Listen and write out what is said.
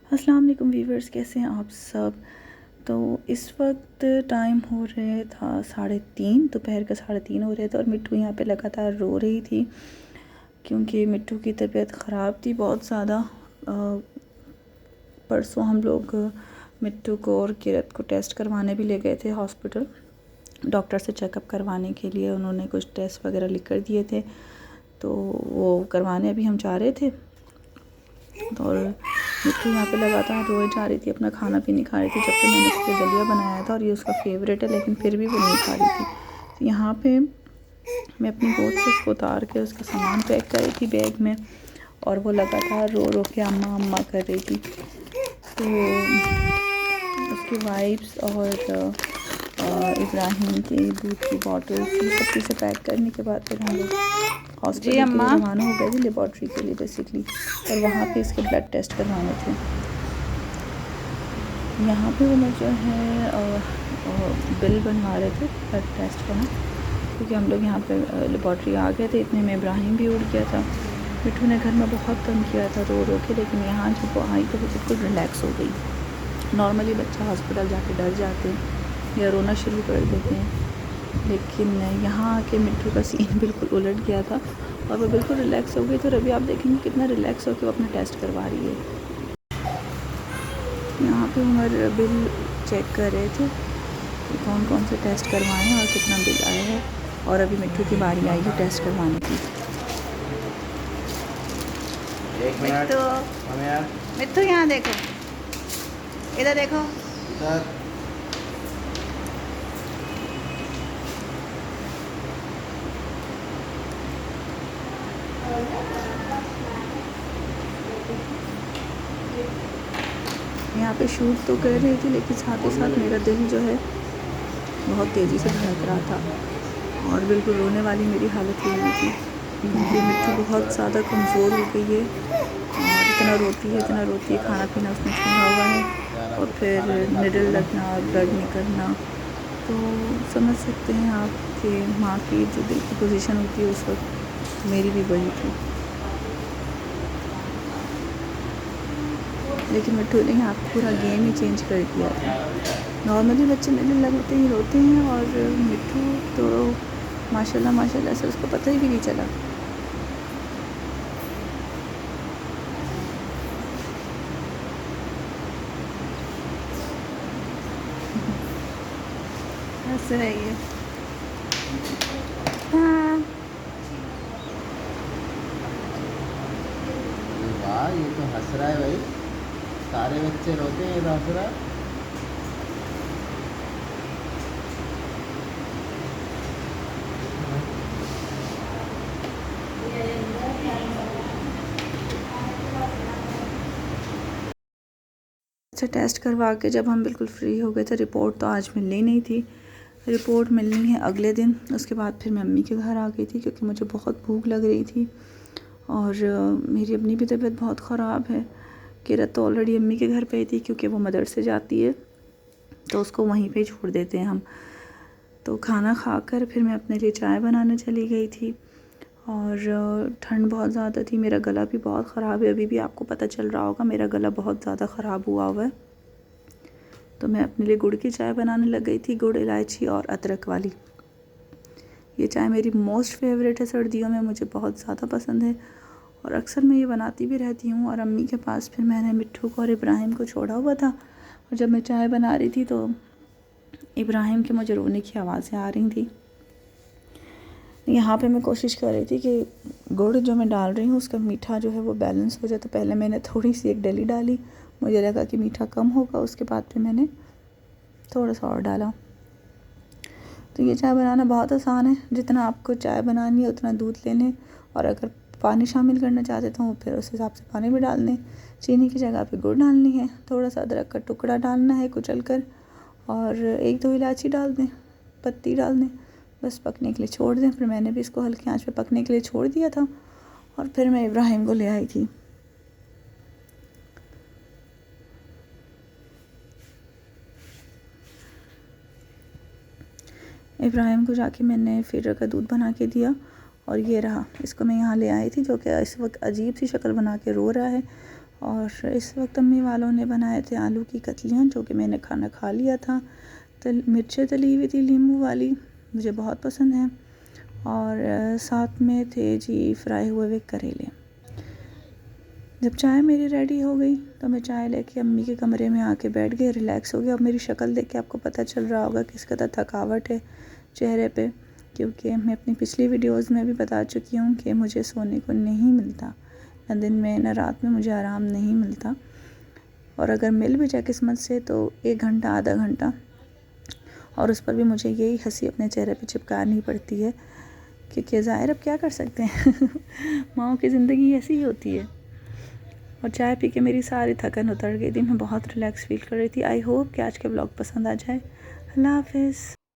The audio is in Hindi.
अस्सलाम वालेकुम व्यूवर्स, कैसे हैं आप सब। तो इस वक्त टाइम हो रहे था 3:30, दोपहर का 3:30 हो रहे थे और मिट्टू यहाँ पे लगातार रो रही थी क्योंकि मिट्टू की तबीयत ख़राब थी बहुत ज़्यादा। परसों हम लोग मिट्टू को और किरत को टेस्ट करवाने भी ले गए थे हॉस्पिटल, डॉक्टर से चेकअप करवाने के लिए। उन्होंने कुछ टेस्ट वगैरह लिख कर दिए थे तो वो करवाने अभी हम जा रहे थे। और मिट्टू यहाँ पे लगातार रोए जा रही थी, अपना खाना भी नहीं खा रही थी, जबकि मैंने उसके लिए दलिया बनाया था और ये उसका फेवरेट है, लेकिन फिर भी वो नहीं खा रही थी। तो यहाँ पे मैं अपनी गोद से उसको उतार के उसका सामान पैक कर रही थी बैग में और वो लगातार रो रो के अम्मा अम्मा कर रही थी। तो उसकी वाइप्स और इब्राहिम की दूध की बॉटल्स, ये सब चीज़ें पैक करने के बाद फिर हम लोग हॉस्पिटल के लिए रवाना हो गए थे, लेबॉर्ट्री के लिए बेसिकली। और वहाँ पे इसके ब्लड टेस्ट करवाने थे। यहाँ पे वो लोग जो है बिल बनवा रहे थे ब्लड टेस्ट का, क्योंकि हम लोग यहाँ पे लेबॉर्ट्री आ गए थे। इतने में इब्राहिम भी उड़ गया था। मिट्टू ने घर में बहुत तंग किया था रो रो के, लेकिन यहाँ जब वो आई तो वो बिल्कुल रिलैक्स हो गई। नॉर्मली बच्चा हॉस्पिटल जाके डर जाते हैं या रोना शुरू कर देते हैं, लेकिन यहाँ आके मिट्टू का सीन बिल्कुल उलट गया था और वो बिल्कुल रिलैक्स हो गई। तो अभी आप देखेंगे कितना रिलैक्स होकर वो अपना टेस्ट करवा रही है। यहाँ पे उमर बिल चेक कर रहे थे कि कौन कौन से टेस्ट करवाए हैं और कितना बिल आया है, और अभी मिट्टू की बारी आई है टेस्ट करवाने की। मिट्टू यहाँ देखो, इधर देखो, यहाँ पे शूट तो कर रही थी, लेकिन साथ ही साथ मेरा दिल जो है बहुत तेज़ी से धड़क रहा था और बिल्कुल रोने वाली मेरी हालत हो गई थी, क्योंकि मिट्टू बहुत ज़्यादा कमज़ोर हो गई है और इतना रोती है, खाना पीना उसने छोड़ा हुआ है और फिर निडल लगना और ब्लड निकलना। तो समझ सकते हैं आप कि माँ की जो दिल की पोजीशन होती है उस वक्त मेरी भी वही थी। लेकिन मिट्टू ने यहाँ पूरा गेम ही चेंज कर दिया था। नॉर्मली बच्चे निडल लगते ही रोते हैं और मिट्टू तो माशाल्लाह से उसको पता ही भी नहीं चला। हंस रही है। हाँ, वाह, ये तो हंस रहा है भाई। सारे बच्चे रोते हैं, ये तो हंस रहा है। अच्छा, टेस्ट करवा के जब हम बिल्कुल फ्री हो गए थे, रिपोर्ट तो आज मिलनी नहीं थी, रिपोर्ट मिलनी है अगले दिन। उसके बाद फिर मैं अम्मी के घर आ गई थी क्योंकि मुझे बहुत भूख लग रही थी और मेरी अपनी भी तबीयत बहुत ख़राब है। किरत तो ऑलरेडी अम्मी के घर पे ही थी क्योंकि वो मदरसे जाती है तो उसको वहीं पे छोड़ देते हैं हम। तो खाना खाकर फिर मैं अपने लिए चाय बनाने चली गई थी और ठंड बहुत ज़्यादा थी, मेरा गला भी बहुत ख़राब है, अभी भी आपको पता चल रहा होगा मेरा गला बहुत ज़्यादा ख़राब हुआ हुआ है। तो मैं अपने लिए गुड़ की चाय बनाने लग गई थी, गुड़, इलायची और अदरक वाली। ये चाय मेरी मोस्ट फेवरेट है, सर्दियों में मुझे बहुत ज़्यादा पसंद है और अक्सर मैं ये बनाती भी रहती हूँ। और अम्मी के पास फिर मैंने मिट्टू को और इब्राहिम को छोड़ा हुआ था और जब मैं चाय बना रही थी तो इब्राहिम के मुझे रोने की आवाज़ें आ रही थी। यहाँ पे मैं कोशिश कर रही थी कि गुड़ जो मैं डाल रही हूँ उसका मीठा जो है वो बैलेंस हो जाए। तो पहले मैंने थोड़ी सी एक डली डाली, मुझे लगा कि मीठा कम होगा, उसके बाद फिर मैंने थोड़ा सा और डाला। तो ये चाय बनाना बहुत आसान है, जितना आपको चाय बनानी है उतना दूध लेने और अगर पानी शामिल करना चाहते तो फिर उस हिसाब से पानी भी डालने। चीनी की जगह पे गुड़ डालनी है, थोड़ा सा अदरक का टुकड़ा डालना है कुचल कर और 1-2 इलायची डाल दें, पत्ती डाल दें, बस पकने के लिए छोड़ दें। फिर मैंने भी इसको हल्की आंच पे पकने के लिए छोड़ दिया था और फिर मैं इब्राहिम को ले आई थी। इब्राहिम को जाके मैंने फिर का दूध बना के दिया और ये रहा, इसको मैं यहाँ ले आई थी जो कि इस वक्त अजीब सी शक्ल बना के रो रहा है और इस वक्त अम्मी वालों ने बनाए थे आलू की कतलियाँ, जो कि मैंने खाना खा लिया था। मिर्चें तली हुई थी नींबू वाली, मुझे बहुत पसंद है। और साथ में थे जी फ्राई हुए हुए करेले। जब चाय मेरी रेडी हो गई तो मैं चाय लेके अम्मी के कमरे में आके बैठ गई, रिलैक्स हो गया। अब मेरी शक्ल देख के आपको पता चल रहा होगा किस कदर थकावट है चेहरे पे, क्योंकि मैं अपनी पिछली वीडियोस में भी बता चुकी हूँ कि मुझे सोने को नहीं मिलता, न दिन में न रात में मुझे आराम नहीं मिलता। और अगर मिल भी जाए किस्मत से तो 1 घंटा आधा घंटा, और उस पर भी मुझे यही हंसी अपने चेहरे पे चिपकानी पड़ती है, क्योंकि ज़ाहिर अब क्या कर सकते हैं माँओं की ज़िंदगी ऐसी ही होती है। और चाय पी के मेरी सारी थकन उतर गई थी, मैं बहुत रिलैक्स फील कर रही थी। आई होप कि आज के ब्लॉग पसंद आ जाए। अल्लाह हाफिज़।